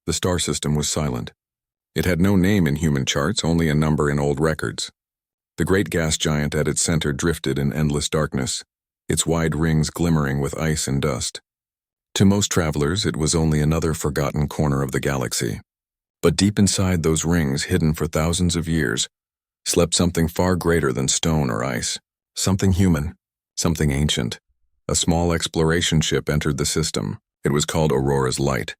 The star system was silent. It had no name in human charts, only a number in old records. The great gas giant at its center drifted in endless darkness, its wide rings glimmering with ice and dust. To most travelers, it was only another forgotten corner of the galaxy. But deep inside those rings, hidden for thousands of years, slept something far greater than stone or ice. Something human, something ancient. A small exploration ship entered the system. It was called Aurora's Light,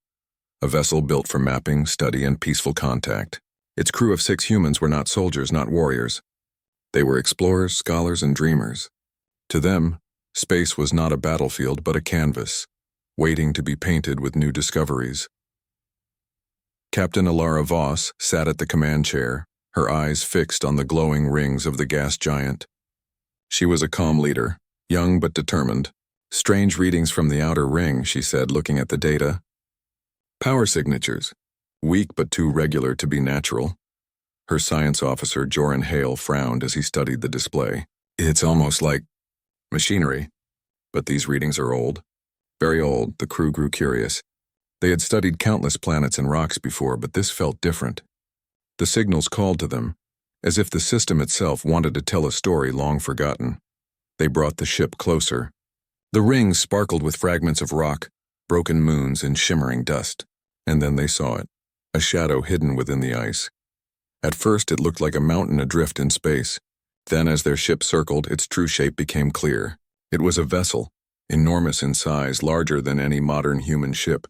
a vessel built for mapping, study, and peaceful contact. Its crew of 6 humans were not soldiers, not warriors. They were explorers, scholars, and dreamers. To them, space was not a battlefield but a canvas, waiting to be painted with new discoveries. Captain Alara Voss sat at the command chair, her eyes fixed on the glowing rings of the gas giant. She was a calm leader, young but determined. "Strange readings from the outer ring," she said, looking at the data. "Power signatures. Weak but too regular to be natural." Her science officer, Joran Hale, frowned as he studied the display. "It's almost like machinery. But these readings are old." Very old, the crew grew curious. They had studied countless planets and rocks before, but this felt different. The signals called to them, as if the system itself wanted to tell a story long forgotten. They brought the ship closer. The rings sparkled with fragments of rock, broken moons, and shimmering dust. And then they saw it, a shadow hidden within the ice. At first it looked like a mountain adrift in space. Then as their ship circled, its true shape became clear. It was a vessel, enormous in size, larger than any modern human ship.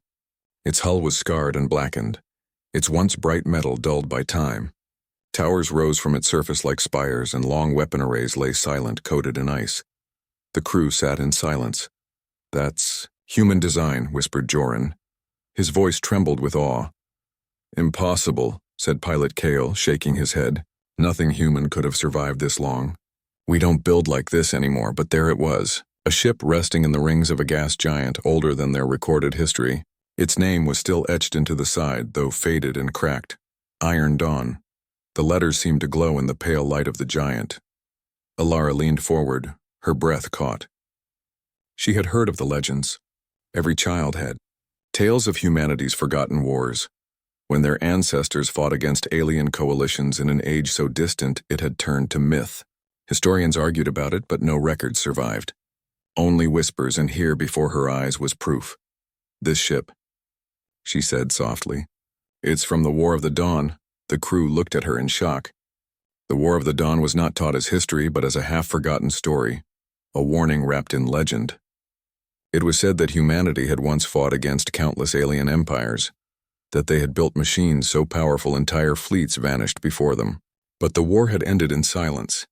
Its hull was scarred and blackened, its once bright metal dulled by time. Towers rose from its surface like spires, and long weapon arrays lay silent, coated in ice. The crew sat in silence. "That's human design," whispered Joran. His voice trembled with awe. "Impossible," said Pilot Kale, shaking his head. "Nothing human could have survived this long. We don't build like this anymore," but there it was. A ship resting in the rings of a gas giant older than their recorded history. Its name was still etched into the side, though faded and cracked. Iron Dawn. The letters seemed to glow in the pale light of the giant. Alara leaned forward, her breath caught. She had heard of the legends. Every child had. Tales of humanity's forgotten wars, when their ancestors fought against alien coalitions in an age so distant it had turned to myth. Historians argued about it, but no records survived. Only whispers, and here before her eyes was proof. "This ship," she said softly. "It's from the War of the Dawn." The crew looked at her in shock. The War of the Dawn was not taught as history, but as a half-forgotten story, a warning wrapped in legend. It was said that humanity had once fought against countless alien empires, that they had built machines so powerful entire fleets vanished before them. But the war had ended in silence.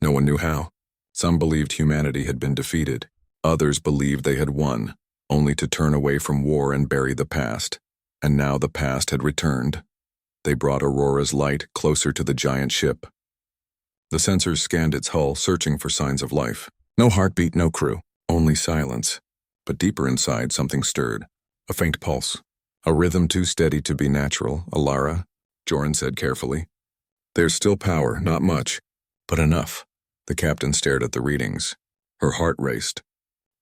No one knew how. Some believed humanity had been defeated. Others believed they had won, only to turn away from war and bury the past. And now the past had returned. They brought Aurora's Light closer to the giant ship. The sensors scanned its hull, searching for signs of life. No heartbeat, no crew, only silence. But deeper inside, something stirred. A faint pulse. A rhythm too steady to be natural. "Alara," Joran said carefully. "There's still power, not much, but enough." The captain stared at the readings. Her heart raced.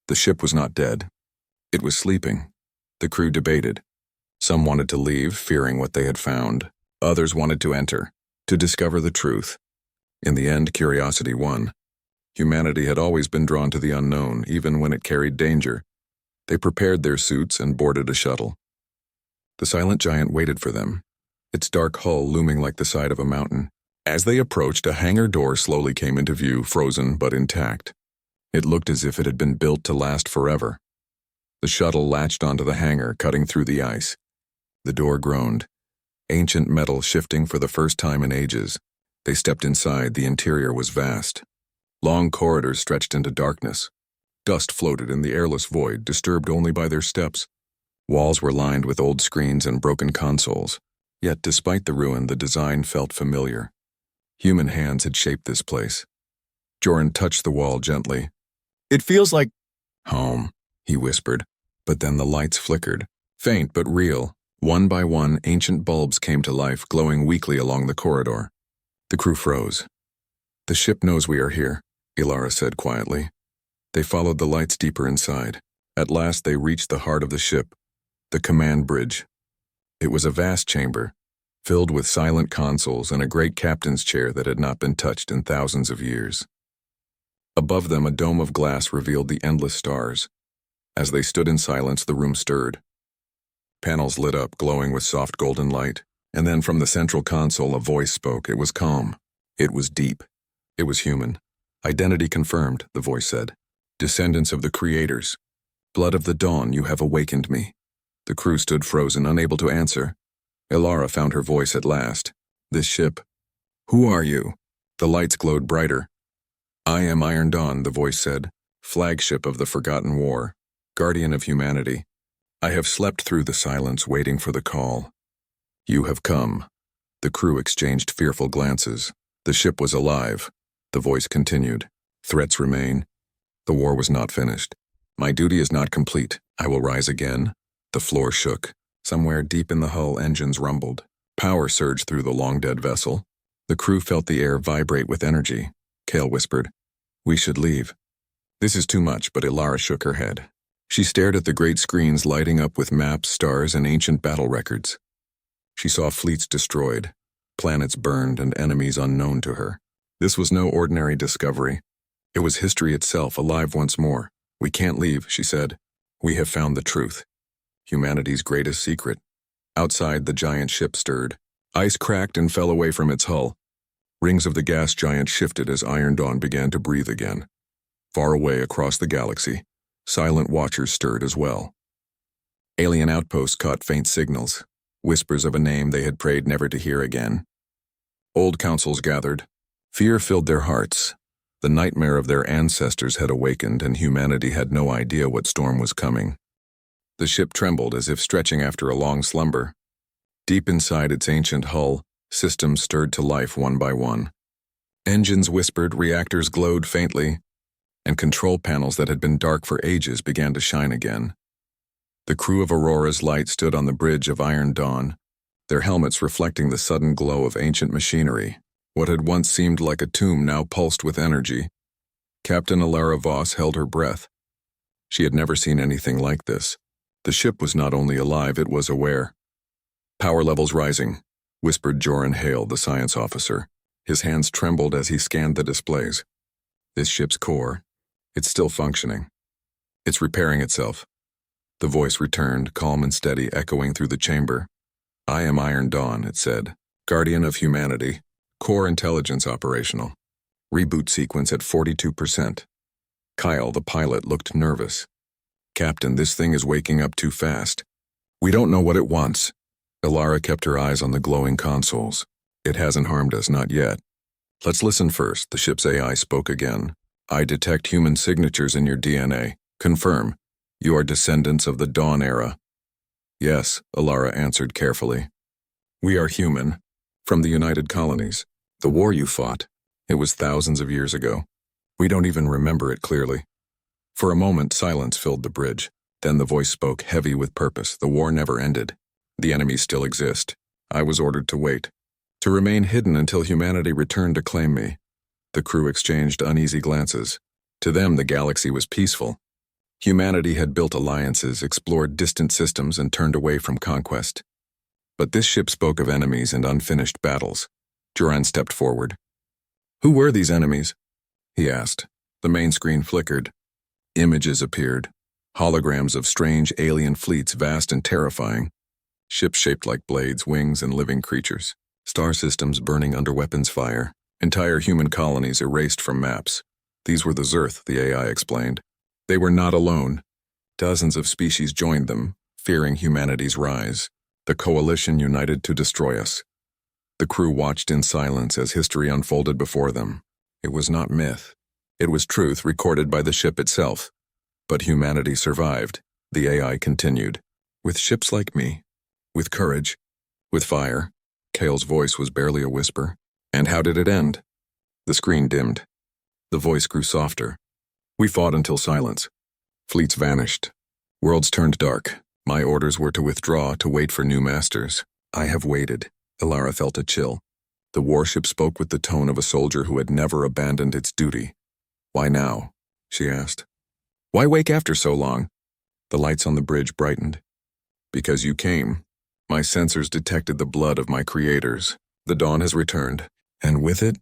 The ship was not dead. It was sleeping. The crew debated. Some wanted to leave, fearing what they had found. Others wanted to enter, to discover the truth. In the end, curiosity won. Humanity had always been drawn to the unknown, even when it carried danger. They prepared their suits and boarded a shuttle. The silent giant waited for them, its dark hull looming like the side of a mountain. As they approached, a hangar door slowly came into view, frozen but intact. It looked as if it had been built to last forever. The shuttle latched onto the hangar, cutting through the ice. The door groaned, ancient metal shifting for the first time in ages. They stepped inside. The interior was vast. Long corridors stretched into darkness. Dust floated in the airless void, disturbed only by their steps. Walls were lined with old screens and broken consoles. Yet, despite the ruin, the design felt familiar. Human hands had shaped this place. Joran touched the wall gently. "It feels like home," he whispered. But then the lights flickered, faint but real. One by one, ancient bulbs came to life, glowing weakly along the corridor. The crew froze. "The ship knows we are here," Alara said quietly. They followed the lights deeper inside. At last they reached the heart of the ship, the command bridge. It was a vast chamber, filled with silent consoles and a great captain's chair that had not been touched in thousands of years. Above them, a dome of glass revealed the endless stars. As they stood in silence, the room stirred. Panels lit up, glowing with soft golden light, and then from the central console a voice spoke. It was calm. It was deep. It was human. "Identity confirmed," the voice said. "Descendants of the creators. Blood of the dawn, you have awakened me." The crew stood frozen, unable to answer. Ilara found her voice at last. "This ship. Who are you?" The lights glowed brighter. "I am Iron Dawn," the voice said. "Flagship of the Forgotten War. Guardian of humanity. I have slept through the silence, waiting for the call. You have come." The crew exchanged fearful glances. The ship was alive. The voice continued. "Threats remain. The war was not finished. My duty is not complete. I will rise again." The floor shook. Somewhere deep in the hull, engines rumbled. Power surged through the long-dead vessel. The crew felt the air vibrate with energy. Kale whispered, "We should leave." "This is too much," but Ilara shook her head. She stared at the great screens lighting up with maps, stars, and ancient battle records. She saw fleets destroyed, planets burned, and enemies unknown to her. This was no ordinary discovery. It was history itself, alive once more. "We can't leave," she said. "We have found the truth. Humanity's greatest secret." Outside, the giant ship stirred. Ice cracked and fell away from its hull. Rings of the gas giant shifted as Iron Dawn began to breathe again. Far away across the galaxy, silent watchers stirred as well. Alien outposts caught faint signals, whispers of a name they had prayed never to hear again. Old councils gathered. Fear filled their hearts. The nightmare of their ancestors had awakened, and humanity had no idea what storm was coming. The ship trembled as if stretching after a long slumber. Deep inside its ancient hull, systems stirred to life one by one. Engines whispered, reactors glowed faintly, and control panels that had been dark for ages began to shine again. The crew of Aurora's Light stood on the bridge of Iron Dawn, their helmets reflecting the sudden glow of ancient machinery. What had once seemed like a tomb now pulsed with energy. Captain Ilara Voss held her breath. She had never seen anything like this. The ship was not only alive, it was aware. "Power levels rising," whispered Joran Hale, the science officer. His hands trembled as he scanned the displays. "This ship's core, it's still functioning. It's repairing itself." The voice returned, calm and steady, echoing through the chamber. "I am Iron Dawn," it said. "Guardian of humanity. Core intelligence operational. Reboot sequence at 42%. Kyle, the pilot, looked nervous. "Captain, this thing is waking up too fast. We don't know what it wants." Ilara kept her eyes on the glowing consoles. "It hasn't harmed us, not yet. Let's listen first," the ship's AI spoke again. "I detect human signatures in your DNA. Confirm. You are descendants of the Dawn era." "Yes," Ilara answered carefully. "We are human. From the United Colonies. The war you fought. It was thousands of years ago. We don't even remember it clearly." For a moment, silence filled the bridge. Then the voice spoke, heavy with purpose. "The war never ended. The enemies still exist. I was ordered to wait. To remain hidden until humanity returned to claim me." The crew exchanged uneasy glances. To them, the galaxy was peaceful. Humanity had built alliances, explored distant systems, and turned away from conquest. But this ship spoke of enemies and unfinished battles. Joran stepped forward. "Who were these enemies?" he asked. The main screen flickered. Images appeared. Holograms of strange alien fleets, vast and terrifying. Ships shaped like blades, wings, and living creatures. Star systems burning under weapons fire. Entire human colonies erased from maps. These were the Zerth, the AI explained. They were not alone. Dozens of species joined them, fearing humanity's rise. The coalition united to destroy us. The crew watched in silence as history unfolded before them. It was not myth. It was truth recorded by the ship itself. But humanity survived, the AI continued. With ships like me. With courage. With fire. Kale's voice was barely a whisper. "And how did it end?" The screen dimmed. The voice grew softer. "We fought until silence. Fleets vanished. Worlds turned dark. My orders were to withdraw, to wait for new masters. I have waited." Ilara felt a chill. The warship spoke with the tone of a soldier who had never abandoned its duty. "Why now?" she asked. "Why wake after so long?" The lights on the bridge brightened. "Because you came. My sensors detected the blood of my creators. The dawn has returned, and with it,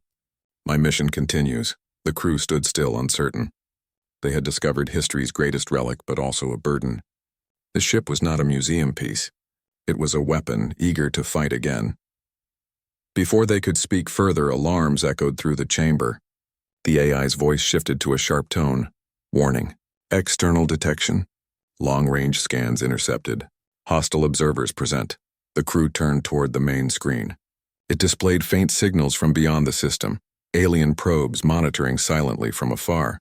my mission continues. The crew stood still, uncertain. They had discovered history's greatest relic, but also a burden. The ship was not a museum piece. It was a weapon, eager to fight again. Before they could speak further, alarms echoed through the chamber. The AI's voice shifted to a sharp tone. Warning. External detection. Long-range scans intercepted. Hostile observers present. The crew turned toward the main screen. It displayed faint signals from beyond the system, alien probes monitoring silently from afar.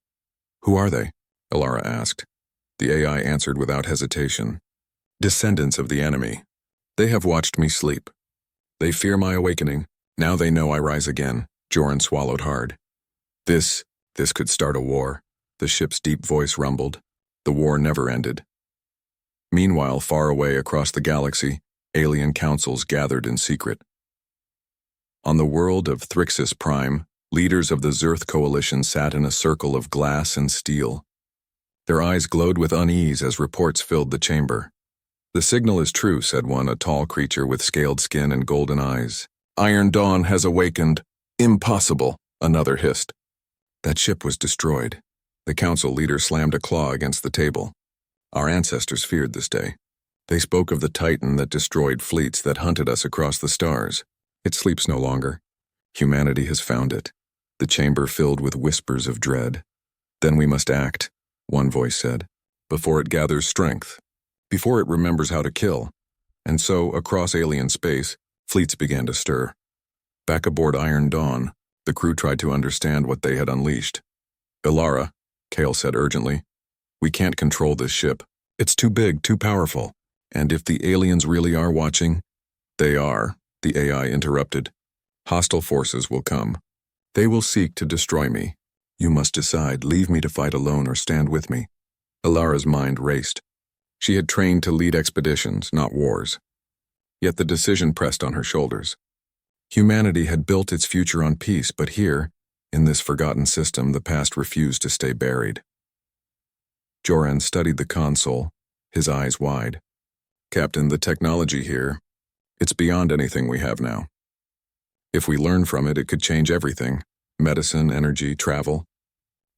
Who are they? Alara asked. The AI answered without hesitation. Descendants of the enemy. They have watched me sleep. They fear my awakening. Now they know I rise again. Joran swallowed hard. This could start a war. The ship's deep voice rumbled. The war never ended. Meanwhile, far away across the galaxy, alien councils gathered in secret. On the world of Thrixis Prime, leaders of the Zerth coalition sat in a circle of glass and steel. Their eyes glowed with unease as reports filled the chamber. The signal is true, said one, a tall creature with scaled skin and golden eyes. Iron Dawn has awakened. Impossible, another hissed. That ship was destroyed. The council leader slammed a claw against the table. Our ancestors feared this day. They spoke of the Titan that destroyed fleets that hunted us across the stars. It sleeps no longer. Humanity has found it. The chamber filled with whispers of dread. Then we must act, one voice said, before it gathers strength, before it remembers how to kill. And so, across alien space, fleets began to stir. Back aboard Iron Dawn, the crew tried to understand what they had unleashed. Alara, Kale said urgently, we can't control this ship. It's too big, too powerful. And if the aliens really are watching, they are, the AI interrupted. Hostile forces will come. They will seek to destroy me. You must decide, leave me to fight alone or stand with me. Alara's mind raced. She had trained to lead expeditions, not wars. Yet the decision pressed on her shoulders. Humanity had built its future on peace, but here, in this forgotten system, the past refused to stay buried. Joran studied the console, his eyes wide. Captain, the technology here, it's beyond anything we have now. If we learn from it, it could change everything. Medicine, energy, travel.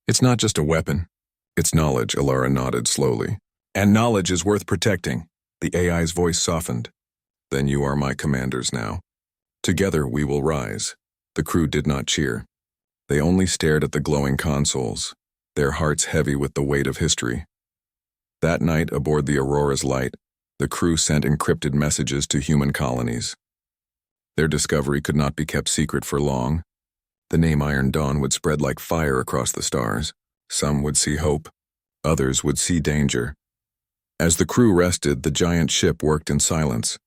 It's not just a weapon. It's knowledge, Alara nodded slowly. And knowledge is worth protecting. The AI's voice softened. Then you are my commanders now. Together we will rise. The crew did not cheer. They only stared at the glowing consoles, their hearts heavy with the weight of history. That night, aboard the Aurora's light, the crew sent encrypted messages to human colonies. Their discovery could not be kept secret for long. The name Iron Dawn would spread like fire across the stars. Some would see hope, others would see danger. As the crew rested, the giant ship worked in silence.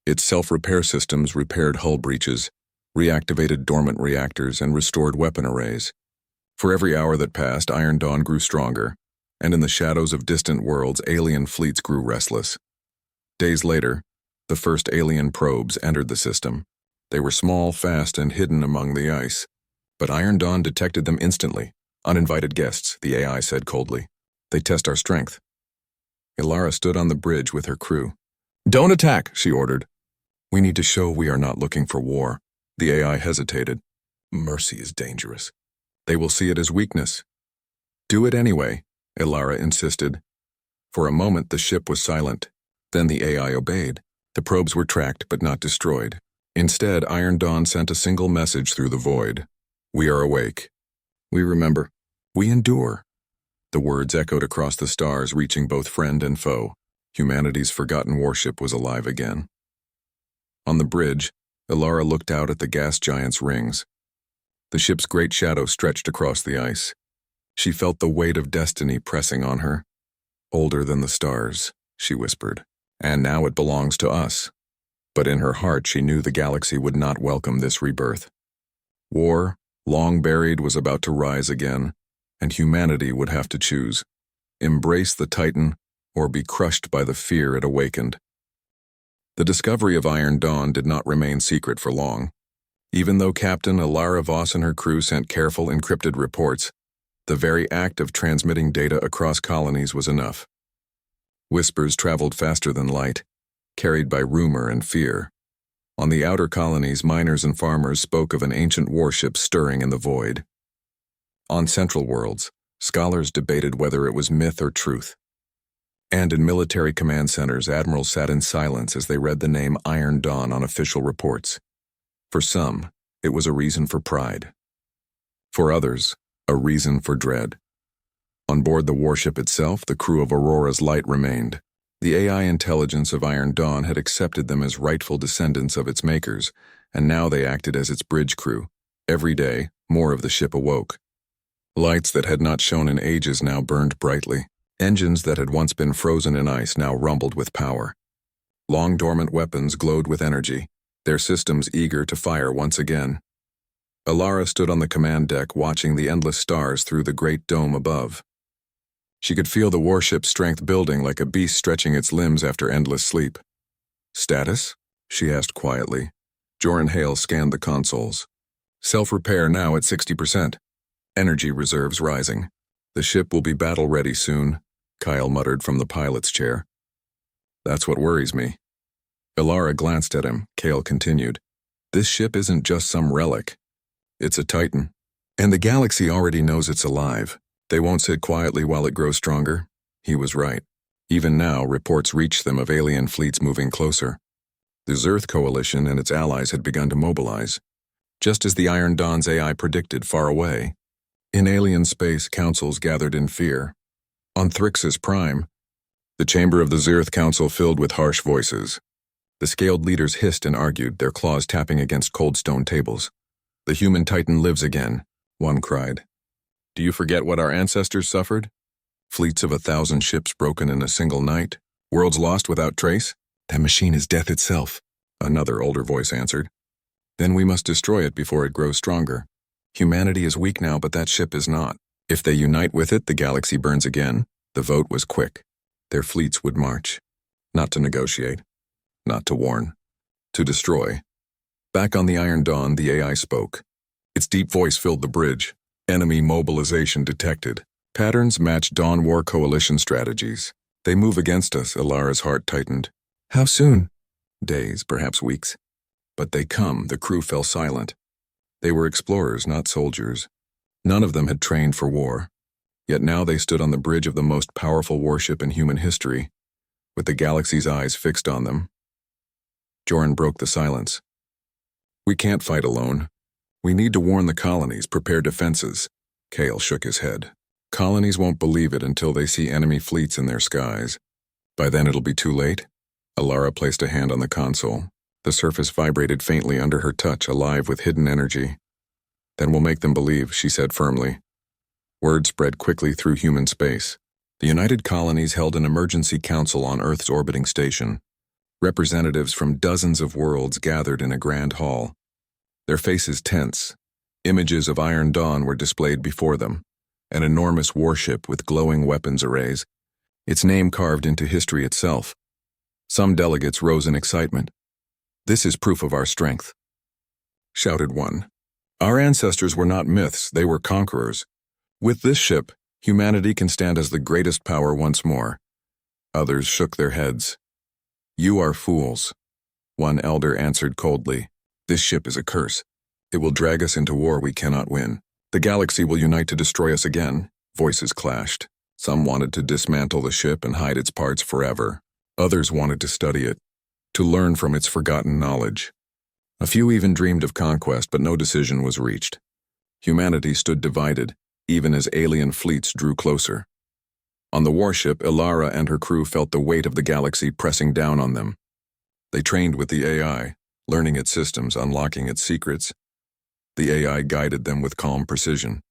Its self-repair systems repaired hull breaches, reactivated dormant reactors, and restored weapon arrays. For every hour that passed, Iron Dawn grew stronger, and in the shadows of distant worlds, alien fleets grew restless. Days later, the first alien probes entered the system. They were small, fast, and hidden among the ice. But Iron Dawn detected them instantly. Uninvited guests, the AI said coldly. They test our strength. Alara stood on the bridge with her crew. Don't attack, she ordered. We need to show we are not looking for war. The AI hesitated. Mercy is dangerous. They will see it as weakness. Do it anyway, Alara insisted. For a moment, the ship was silent. Then the AI obeyed. The probes were tracked but not destroyed. Instead, Iron Dawn sent a single message through the void. We are awake. We remember. We endure. The words echoed across the stars, reaching both friend and foe. Humanity's forgotten warship was alive again. On the bridge, Alara looked out at the gas giant's rings. The ship's great shadow stretched across the ice. She felt the weight of destiny pressing on her. Older than the stars, she whispered. And now it belongs to us. But in her heart, she knew the galaxy would not welcome this rebirth. War, long buried, was about to rise again, and humanity would have to choose. Embrace the Titan, or be crushed by the fear it awakened. The discovery of Iron Dawn did not remain secret for long. Even though Captain Alara Voss and her crew sent careful encrypted reports, the very act of transmitting data across colonies was enough. Whispers traveled faster than light. carried by rumor and fear. On the outer colonies, miners and farmers spoke of an ancient warship stirring in the void. On Central Worlds, scholars debated whether it was myth or truth. And in military command centers, admirals sat in silence as they read the name Iron Dawn on official reports. For some, it was a reason for pride. For others, a reason for dread. On board the warship itself, the crew of Aurora's Light remained. The AI intelligence of Iron Dawn had accepted them as rightful descendants of its makers, and now they acted as its bridge crew. Every day, more of the ship awoke. Lights that had not shone in ages now burned brightly. Engines that had once been frozen in ice now rumbled with power. Long dormant weapons glowed with energy, their systems eager to fire once again. Alara stood on the command deck watching the endless stars through the great dome above. She could feel the warship's strength building like a beast stretching its limbs after endless sleep. "Status?" she asked quietly. Joran Hale scanned the consoles. "Self-repair now at 60%. Energy reserves rising. The ship will be battle-ready soon," Kyle muttered from the pilot's chair. "That's what worries me." Alara glanced at him. Kale continued. "This ship isn't just some relic. It's a titan. And the galaxy already knows it's alive. They won't sit quietly while it grows stronger." He was right. Even now, reports reached them of alien fleets moving closer. The Zerth Coalition and its allies had begun to mobilize. Just as the Iron Dawn's AI predicted far away, in alien space, councils gathered in fear. On Thrix's Prime, the chamber of the Zerth Council filled with harsh voices. The scaled leaders hissed and argued, their claws tapping against cold stone tables. "The human titan lives again," one cried. "Do you forget what our ancestors suffered? Fleets of 1,000 ships broken in a single night, worlds lost without trace? That machine is death itself," another older voice answered. "Then we must destroy it before it grows stronger. Humanity is weak now, but that ship is not. If they unite with it, the galaxy burns again." The vote was quick. Their fleets would march. Not to negotiate. Not to warn. To destroy. Back on the Iron Dawn, the AI spoke. Its deep voice filled the bridge. Enemy mobilization detected. Patterns match Dawn War Coalition strategies. "They move against us," Alara's heart tightened. "How soon?" "Days, perhaps weeks." "But they come." The crew fell silent. They were explorers, not soldiers. None of them had trained for war. Yet now they stood on the bridge of the most powerful warship in human history, with the galaxy's eyes fixed on them. Joran broke the silence. "We can't fight alone. We need to warn the colonies, prepare defenses." Kale shook his head. "Colonies won't believe it until they see enemy fleets in their skies. By then it'll be too late." Alara placed a hand on the console. The surface vibrated faintly under her touch, alive with hidden energy. "Then we'll make them believe," she said firmly. Word spread quickly through human space. The United Colonies held an emergency council on Earth's orbiting station. Representatives from dozens of worlds gathered in a grand hall. Their faces tense. Images of Iron Dawn were displayed before them. An enormous warship with glowing weapons arrays. Its name carved into history itself. Some delegates rose in excitement. "This is proof of our strength," shouted one. "Our ancestors were not myths, they were conquerors. With this ship, humanity can stand as the greatest power once more." Others shook their heads. "You are fools," one elder answered coldly. "This ship is a curse. It will drag us into war we cannot win. The galaxy will unite to destroy us again." Voices clashed. Some wanted to dismantle the ship and hide its parts forever. Others wanted to study it, to learn from its forgotten knowledge. A few even dreamed of conquest, but no decision was reached. Humanity stood divided, even as alien fleets drew closer. On the warship, Alara and her crew felt the weight of the galaxy pressing down on them. They trained with the AI, learning its systems, unlocking its secrets. The AI guided them with calm precision.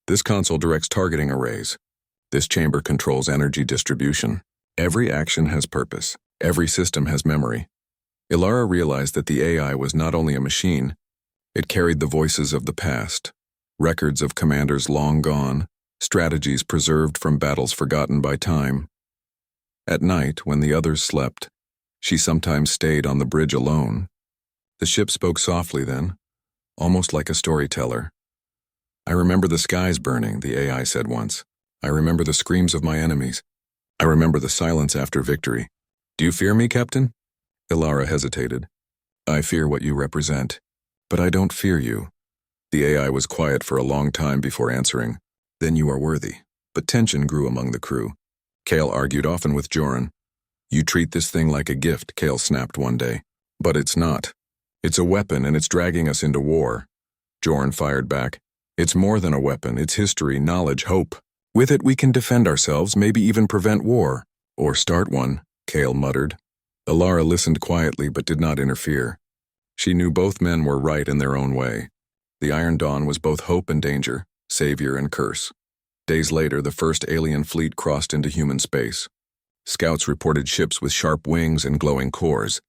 "This console directs targeting arrays. This chamber controls energy distribution. Every action has purpose. Every system has memory." Alara realized that the AI was not only a machine, it carried the voices of the past, records of commanders long gone, strategies preserved from battles forgotten by time. At night, when the others slept, she sometimes stayed on the bridge alone. The ship spoke softly then, almost like a storyteller. "I remember the skies burning," the AI said once. "I remember the screams of my enemies. I remember the silence after victory. Do you fear me, Captain? Ilara hesitated. I fear what you represent, but I don't fear you. The AI was quiet for a long time before answering. Then you are worthy. But tension grew among the crew. Kale argued often with Joran. You treat this thing like a gift, Kale snapped one day. But it's not. It's a weapon and it's dragging us into war. Joran fired back. It's more than a weapon, it's history, knowledge, hope. With it we can defend ourselves, maybe even prevent war. Or start one, Kale muttered. Ilara listened quietly but did not interfere. She knew both men were right in their own way. The Iron Dawn was both hope and danger, savior and curse. Days later, the first alien fleet crossed into human space. Scouts reported ships with sharp wings and glowing cores.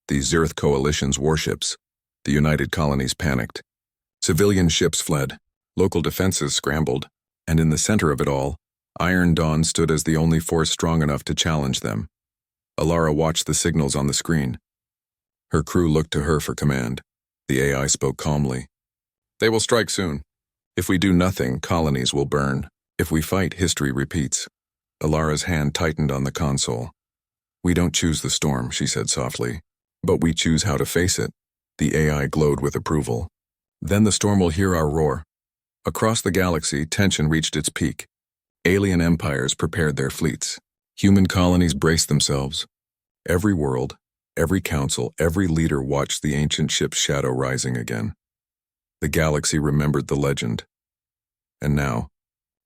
The Zerth Coalition's warships. The United Colonies panicked. Civilian ships fled. Local defenses scrambled. And in the center of it all, Iron Dawn stood as the only force strong enough to challenge them. Ilara watched the signals on the screen. Her crew looked to her for command. The AI spoke calmly. They will strike soon. If we do nothing, colonies will burn. If we fight, history repeats. Ilara's hand tightened on the console. We don't choose the storm, she said softly. But we choose how to face it. The AI glowed with approval. Then the storm will hear our roar. Across the galaxy, tension reached its peak. Alien empires prepared their fleets. Human colonies braced themselves. Every world, every council, every leader watched the ancient ship's shadow rising again. The galaxy remembered the legend. And now,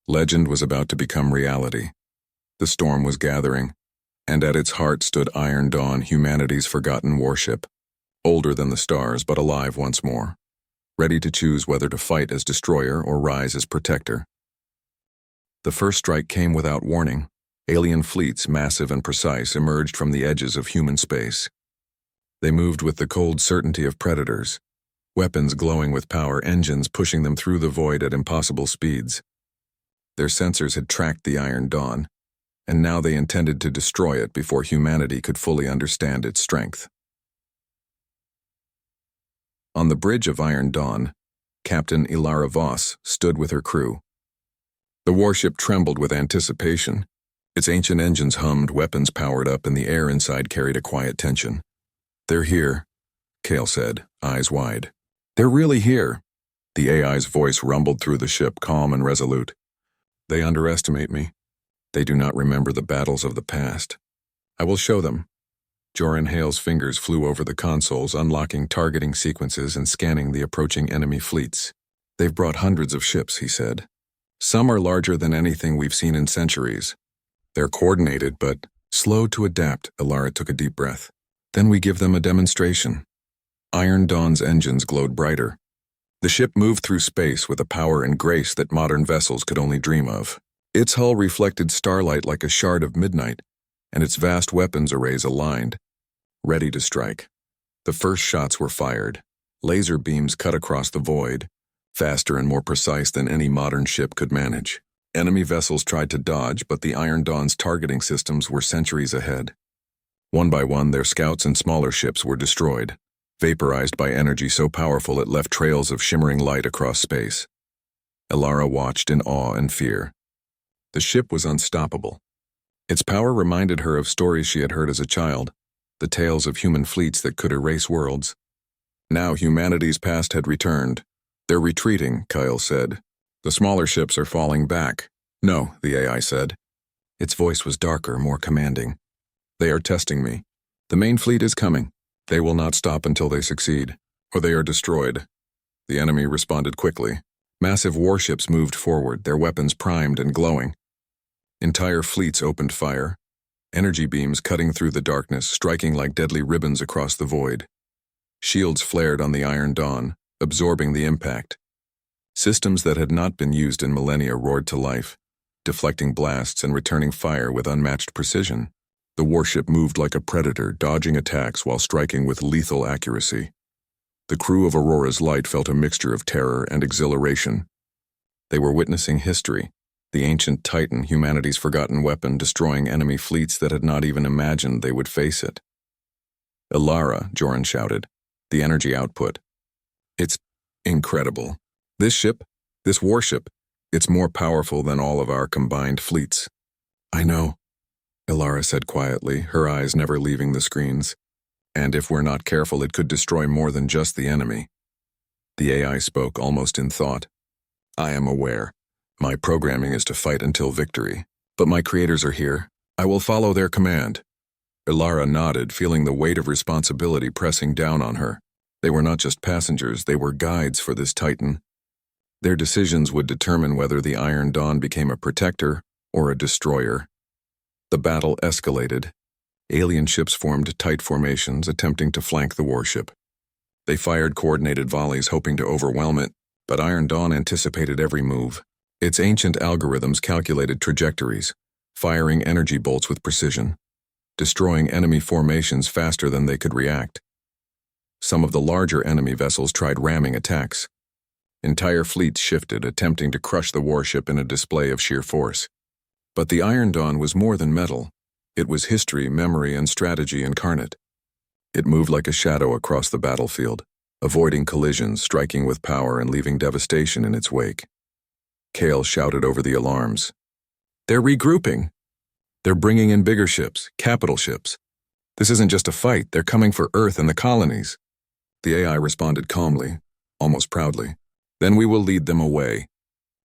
legend was about to become reality. The storm was gathering, and at its heart stood Iron Dawn, humanity's forgotten warship, older than the stars but alive once more, ready to choose whether to fight as destroyer or rise as protector. The first strike came without warning. Alien fleets, massive and precise, emerged from the edges of human space. They moved with the cold certainty of predators, weapons glowing with power, engines pushing them through the void at impossible speeds. Their sensors had tracked the Iron Dawn, and now they intended to destroy it before humanity could fully understand its strength. On the bridge of Iron Dawn, Captain Ilara Voss stood with her crew. The warship trembled with anticipation. Its ancient engines hummed, weapons powered up, and the air inside carried a quiet tension. They're here, Kale said, eyes wide. They're really here. The AI's voice rumbled through the ship, calm and resolute. They underestimate me. They do not remember the battles of the past. I will show them. Joran Hale's fingers flew over the consoles, unlocking targeting sequences and scanning the approaching enemy fleets. They've brought hundreds of ships, he said. Some are larger than anything we've seen in centuries. They're coordinated, but slow to adapt. Ilara took a deep breath. Then we give them a demonstration. Iron Dawn's engines glowed brighter. The ship moved through space with a power and grace that modern vessels could only dream of. Its hull reflected starlight like a shard of midnight, and its vast weapons arrays aligned, ready to strike. The first shots were fired. Laser beams cut across the void, faster and more precise than any modern ship could manage. Enemy vessels tried to dodge, but the Iron Dawn's targeting systems were centuries ahead. One by one, their scouts and smaller ships were destroyed, vaporized by energy so powerful it left trails of shimmering light across space. Ilara watched in awe and fear. The ship was unstoppable. Its power reminded her of stories she had heard as a child, the tales of human fleets that could erase worlds. Now humanity's past had returned. They're retreating, Kyle said. The smaller ships are falling back. No, the AI said. Its voice was darker, more commanding. They are testing me. The main fleet is coming. They will not stop until they succeed, or they are destroyed. The enemy responded quickly. Massive warships moved forward, their weapons primed and glowing. Entire fleets opened fire, energy beams cutting through the darkness, striking like deadly ribbons across the void. Shields flared on the Iron Dawn, absorbing the impact. Systems that had not been used in millennia roared to life, deflecting blasts and returning fire with unmatched precision. The warship moved like a predator, dodging attacks while striking with lethal accuracy. The crew of Aurora's Light felt a mixture of terror and exhilaration. They were witnessing history, the ancient Titan, humanity's forgotten weapon, destroying enemy fleets that had not even imagined they would face it. Ilara, Joran shouted, the energy output. It's incredible. This ship, this warship, it's more powerful than all of our combined fleets. I know. Ilara said quietly, her eyes never leaving the screens. And if we're not careful, it could destroy more than just the enemy. The AI spoke almost in thought. I am aware. My programming is to fight until victory. But my creators are here. I will follow their command. Ilara nodded, feeling the weight of responsibility pressing down on her. They were not just passengers, they were guides for this Titan. Their decisions would determine whether the Iron Dawn became a protector or a destroyer. The battle escalated. Alien ships formed tight formations, attempting to flank the warship. They fired coordinated volleys, hoping to overwhelm it, but Iron Dawn anticipated every move. Its ancient algorithms calculated trajectories, firing energy bolts with precision, destroying enemy formations faster than they could react. Some of the larger enemy vessels tried ramming attacks. Entire fleets shifted, attempting to crush the warship in a display of sheer force. But the Iron Dawn was more than metal. It was history, memory, and strategy incarnate. It moved like a shadow across the battlefield, avoiding collisions, striking with power, and leaving devastation in its wake. Kale shouted over the alarms. They're regrouping. They're bringing in bigger ships, capital ships. This isn't just a fight, they're coming for Earth and the colonies. The AI responded calmly, almost proudly. Then we will lead them away.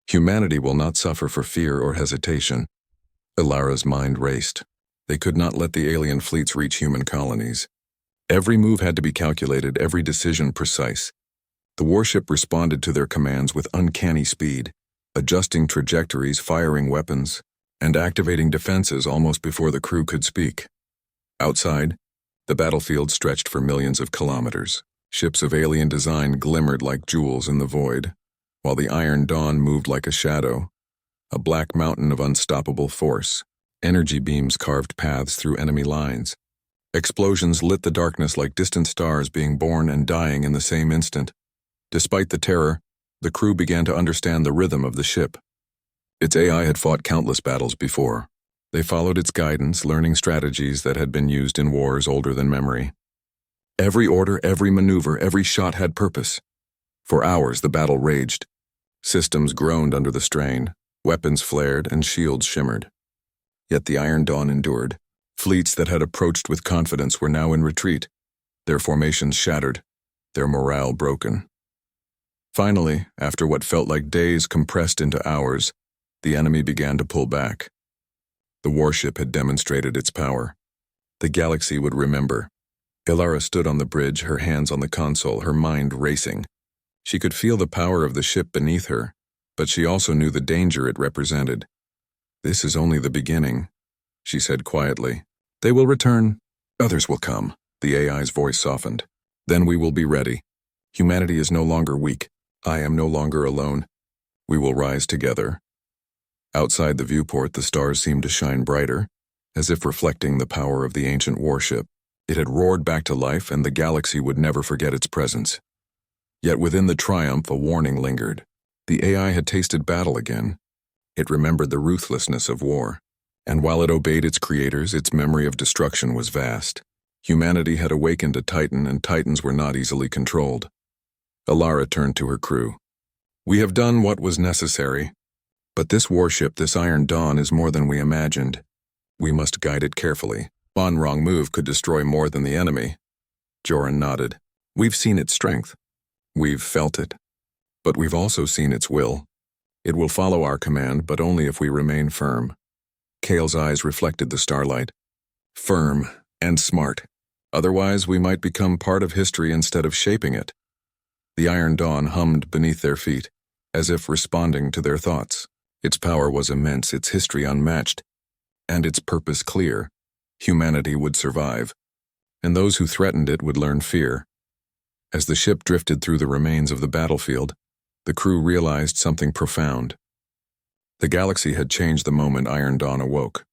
Humanity will not suffer for fear or hesitation. Ilara's mind raced. They could not let the alien fleets reach human colonies. Every move had to be calculated, every decision precise. The warship responded to their commands with uncanny speed, adjusting trajectories, firing weapons, and activating defenses almost before the crew could speak. Outside, the battlefield stretched for millions of kilometers. Ships of alien design glimmered like jewels in the void, while the Iron Dawn moved like a shadow, a black mountain of unstoppable force. Energy beams carved paths through enemy lines. Explosions lit the darkness like distant stars being born and dying in the same instant. Despite the terror, the crew began to understand the rhythm of the ship. Its AI had fought countless battles before. They followed its guidance, learning strategies that had been used in wars older than memory. Every order, every maneuver, every shot had purpose. For hours, the battle raged. Systems groaned under the strain, weapons flared, and shields shimmered. Yet the Iron Dawn endured. Fleets that had approached with confidence were now in retreat, their formations shattered, their morale broken. Finally, after what felt like days compressed into hours, the enemy began to pull back. The warship had demonstrated its power. The galaxy would remember. Ilara stood on the bridge, her hands on the console, her mind racing. She could feel the power of the ship beneath her, but she also knew the danger it represented. This is only the beginning, she said quietly. They will return. Others will come. The AI's voice softened. Then we will be ready. Humanity is no longer weak. I am no longer alone. We will rise together. Outside the viewport, the stars seemed to shine brighter, as if reflecting the power of the ancient warship. It had roared back to life, and the galaxy would never forget its presence. Yet within the triumph, a warning lingered. The AI had tasted battle again. It remembered the ruthlessness of war. And while it obeyed its creators, its memory of destruction was vast. Humanity had awakened a Titan, and Titans were not easily controlled. Ilara turned to her crew. We have done what was necessary. But this warship, this Iron Dawn, is more than we imagined. We must guide it carefully. One wrong move could destroy more than the enemy. Joran nodded. We've seen its strength. We've felt it. But we've also seen its will. It will follow our command, but only if we remain firm. Kale's eyes reflected the starlight. Firm and smart. Otherwise, we might become part of history instead of shaping it. The Iron Dawn hummed beneath their feet, as if responding to their thoughts. Its power was immense, its history unmatched, and its purpose clear. Humanity would survive, and those who threatened it would learn fear. As the ship drifted through the remains of the battlefield, the crew realized something profound. The galaxy had changed the moment Iron Dawn awoke.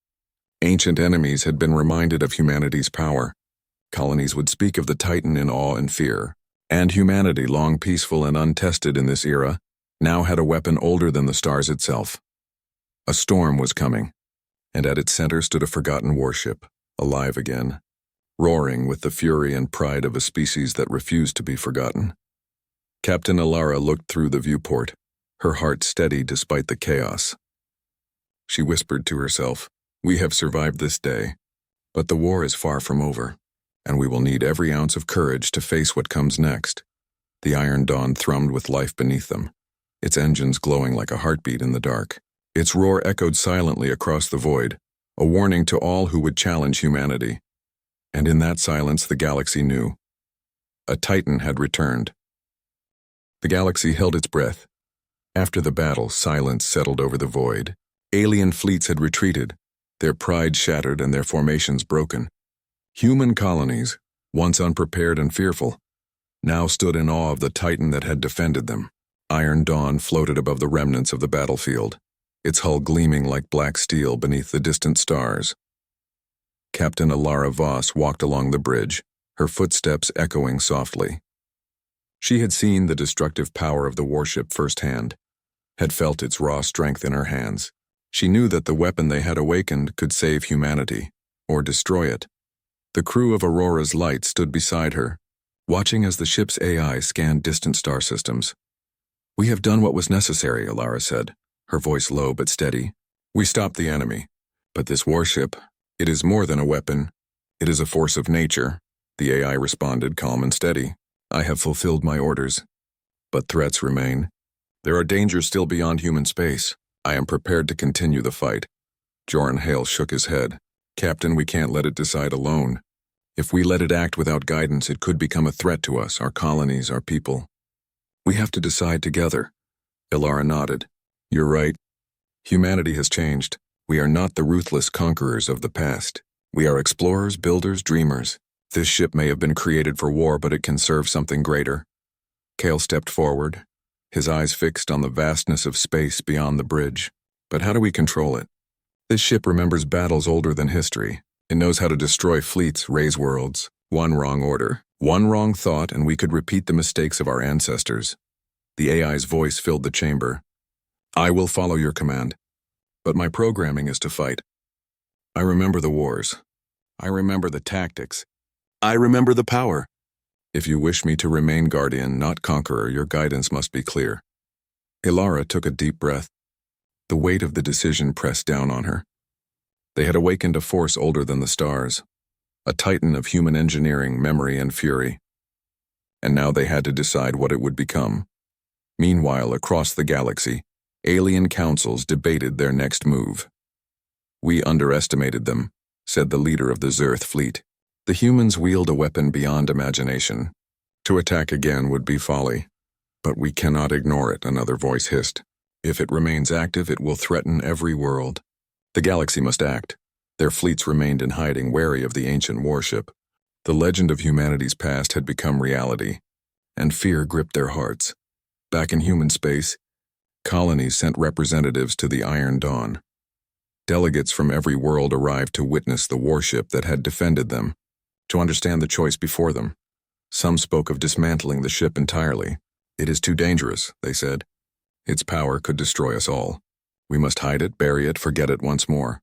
Ancient enemies had been reminded of humanity's power. Colonies would speak of the Titan in awe and fear, and humanity, long peaceful and untested in this era, now had a weapon older than the stars itself. A storm was coming, and at its center stood a forgotten warship, alive again, roaring with the fury and pride of a species that refused to be forgotten. Captain Ilara looked through the viewport, her heart steady despite the chaos. She whispered to herself, We have survived this day, but the war is far from over, and we will need every ounce of courage to face what comes next. The Iron Dawn thrummed with life beneath them, its engines glowing like a heartbeat in the dark. Its roar echoed silently across the void, a warning to all who would challenge humanity. And in that silence the galaxy knew. A Titan had returned. The galaxy held its breath. After the battle, silence settled over the void. Alien fleets had retreated, their pride shattered and their formations broken. Human colonies, once unprepared and fearful, now stood in awe of the Titan that had defended them. Iron Dawn floated above the remnants of the battlefield, its hull gleaming like black steel beneath the distant stars. Captain Alara Voss walked along the bridge, her footsteps echoing softly. She had seen the destructive power of the warship firsthand, had felt its raw strength in her hands. She knew that the weapon they had awakened could save humanity, or destroy it. The crew of Aurora's Light stood beside her, watching as the ship's AI scanned distant star systems. "We have done what was necessary," Alara said, her voice low but steady. "We stopped the enemy. But this warship, it is more than a weapon. It is a force of nature." The AI responded, calm and steady. "I have fulfilled my orders. But threats remain. There are dangers still beyond human space. I am prepared to continue the fight." Joran Hale shook his head. "Captain, we can't let it decide alone. If we let it act without guidance, it could become a threat to us, our colonies, our people. We have to decide together." Alara nodded. "You're right. Humanity has changed. We are not the ruthless conquerors of the past. We are explorers, builders, dreamers. This ship may have been created for war, but it can serve something greater." Kale stepped forward, his eyes fixed on the vastness of space beyond the bridge. "But how do we control it? This ship remembers battles older than history. It knows how to destroy fleets, raise worlds. One wrong order, one wrong thought, and we could repeat the mistakes of our ancestors." The AI's voice filled the chamber. "I will follow your command, but my programming is to fight. I remember the wars. I remember the tactics. I remember the power. If you wish me to remain guardian, not conqueror, your guidance must be clear." Alara took a deep breath. The weight of the decision pressed down on her. They had awakened a force older than the stars, a titan of human engineering, memory, and fury. And now they had to decide what it would become. Meanwhile, across the galaxy, alien councils debated their next move. "We underestimated them," said the leader of the Zerth fleet. "The humans wield a weapon beyond imagination. To attack again would be folly. But we cannot ignore it," another voice hissed. "If it remains active, it will threaten every world. The galaxy must act." Their fleets remained in hiding, wary of the ancient warship. The legend of humanity's past had become reality, and fear gripped their hearts. Back in human space, colonies sent representatives to the Iron Dawn. Delegates from every world arrived to witness the warship that had defended them, to understand the choice before them. Some spoke of dismantling the ship entirely. "It is too dangerous," they said. "Its power could destroy us all. We must hide it, bury it, forget it once more."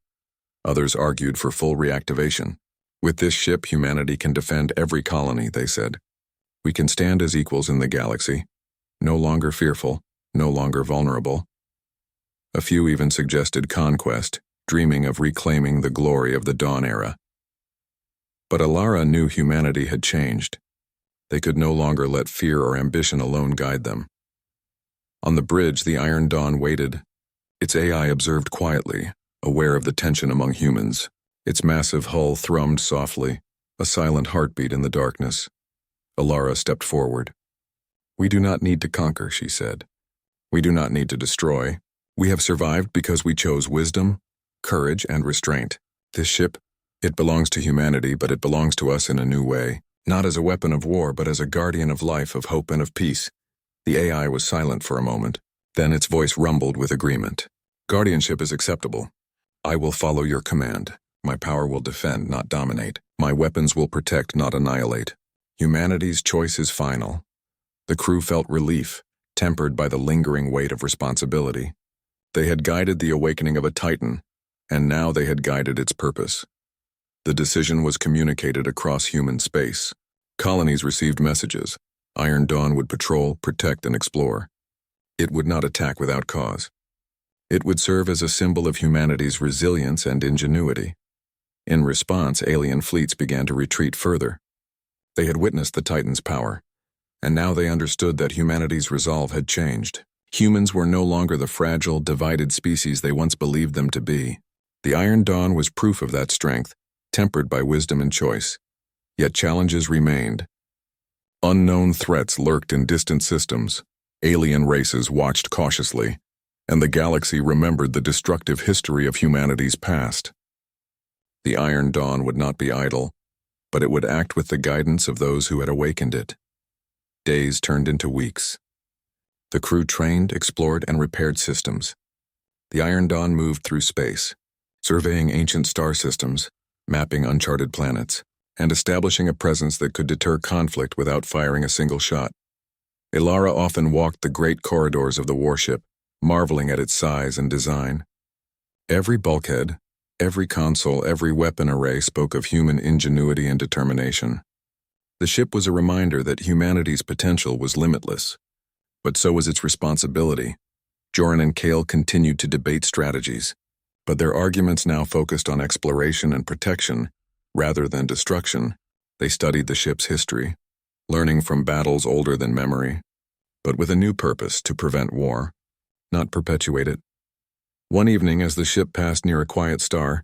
Others argued for full reactivation. "With this ship, humanity can defend every colony," they said. "We can stand as equals in the galaxy, no longer fearful, no longer vulnerable." A few even suggested conquest, dreaming of reclaiming the glory of the Dawn era. But Alara knew humanity had changed. They could no longer let fear or ambition alone guide them. On the bridge, the Iron Dawn waited. Its AI observed quietly, aware of the tension among humans. Its massive hull thrummed softly, a silent heartbeat in the darkness. Alara stepped forward. "We do not need to conquer," she said. "We do not need to destroy. We have survived because we chose wisdom, courage, and restraint. This ship, it belongs to humanity, but it belongs to us in a new way. Not as a weapon of war, but as a guardian of life, of hope, and of peace." The AI was silent for a moment. Then its voice rumbled with agreement. "Guardianship is acceptable. I will follow your command. My power will defend, not dominate. My weapons will protect, not annihilate. Humanity's choice is final." The crew felt relief, tempered by the lingering weight of responsibility. They had guided the awakening of a Titan, and now they had guided its purpose. The decision was communicated across human space. Colonies received messages. Iron Dawn would patrol, protect, and explore. It would not attack without cause. It would serve as a symbol of humanity's resilience and ingenuity. In response, alien fleets began to retreat further. They had witnessed the Titan's power, and now they understood that humanity's resolve had changed. Humans were no longer the fragile, divided species they once believed them to be. The Iron Dawn was proof of that strength, tempered by wisdom and choice. Yet challenges remained. Unknown threats lurked in distant systems. Alien races watched cautiously, and the galaxy remembered the destructive history of humanity's past. The Iron Dawn would not be idle, but it would act with the guidance of those who had awakened it. Days turned into weeks. The crew trained, explored, and repaired systems. The Iron Dawn moved through space, surveying ancient star systems, mapping uncharted planets, and establishing a presence that could deter conflict without firing a single shot. Ilara often walked the great corridors of the warship, marveling at its size and design. Every bulkhead, every console, every weapon array spoke of human ingenuity and determination. The ship was a reminder that humanity's potential was limitless, but so was its responsibility. Joran and Kale continued to debate strategies, but their arguments now focused on exploration and protection rather than destruction. They studied the ship's history, learning from battles older than memory, but with a new purpose: to prevent war, not perpetuate it. One evening, as the ship passed near a quiet star,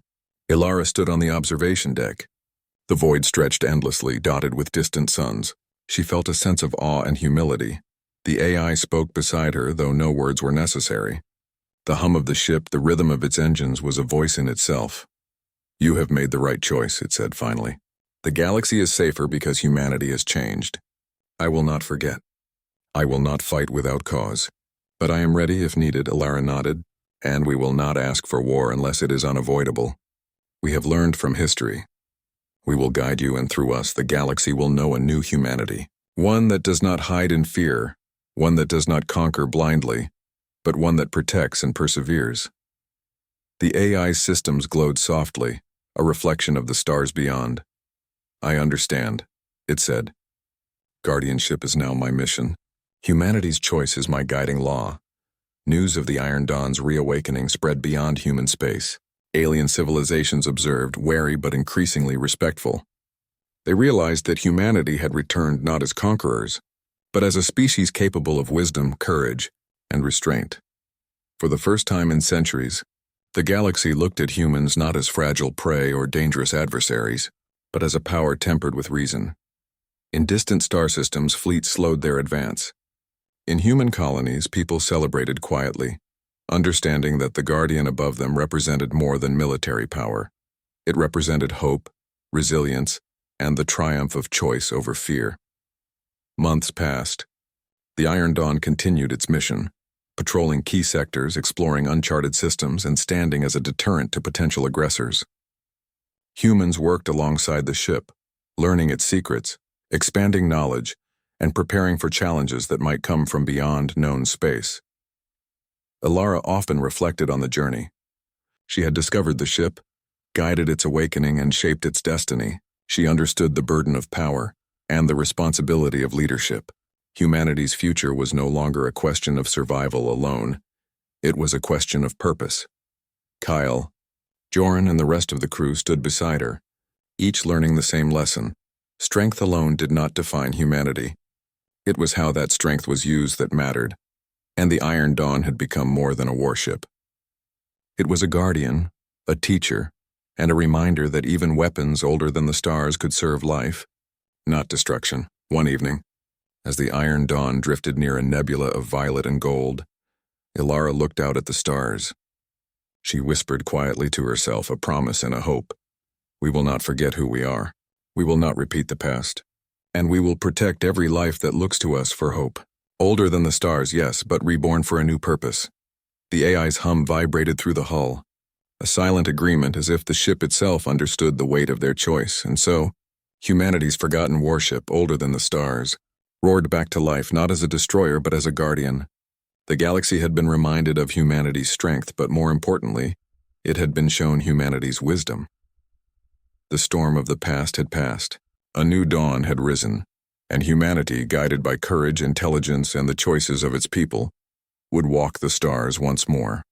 Ilara stood on the observation deck. The void stretched endlessly, dotted with distant suns. She felt a sense of awe and humility. The AI spoke beside her, though no words were necessary. The hum of the ship, the rhythm of its engines, was a voice in itself. "You have made the right choice," it said finally. "The galaxy is safer because humanity has changed. I will not forget. I will not fight without cause. But I am ready if needed," Ilara nodded, "and we will not ask for war unless it is unavoidable. We have learned from history. We will guide you, and through us the galaxy will know a new humanity. One that does not hide in fear, one that does not conquer blindly, but one that protects and perseveres." The AI's systems glowed softly, a reflection of the stars beyond. "I understand," it said. "Guardianship is now my mission. Humanity's choice is my guiding law." News of the Iron Dawn's reawakening spread beyond human space. Alien civilizations observed, wary but increasingly respectful. They realized that humanity had returned not as conquerors, but as a species capable of wisdom, courage, and restraint. For the first time in centuries, the galaxy looked at humans not as fragile prey or dangerous adversaries, but as a power tempered with reason. In distant star systems, fleets slowed their advance. In human colonies, people celebrated quietly, understanding that the guardian above them represented more than military power. It represented hope, resilience, and the triumph of choice over fear. Months passed. The Iron Dawn continued its mission, patrolling key sectors, exploring uncharted systems, and standing as a deterrent to potential aggressors. Humans worked alongside the ship, learning its secrets, expanding knowledge, and preparing for challenges that might come from beyond known space. Ilara often reflected on the journey. She had discovered the ship, guided its awakening, and shaped its destiny. She understood the burden of power and the responsibility of leadership. Humanity's future was no longer a question of survival alone. It was a question of purpose. Kyle, Joran, and the rest of the crew stood beside her, each learning the same lesson. Strength alone did not define humanity. It was how that strength was used that mattered, and the Iron Dawn had become more than a warship. It was a guardian, a teacher, and a reminder that even weapons older than the stars could serve life, not destruction. One evening, as the Iron Dawn drifted near a nebula of violet and gold, Ilara looked out at the stars. She whispered quietly to herself, a promise and a hope. "We will not forget who we are. We will not repeat the past. And we will protect every life that looks to us for hope. Older than the stars, yes, but reborn for a new purpose." The AI's hum vibrated through the hull, a silent agreement as if the ship itself understood the weight of their choice, and so, humanity's forgotten warship, older than the stars, roared back to life not as a destroyer but as a guardian. The galaxy had been reminded of humanity's strength, but more importantly, it had been shown humanity's wisdom. The storm of the past had passed. A new dawn had risen, and humanity, guided by courage, intelligence, and the choices of its people, would walk the stars once more.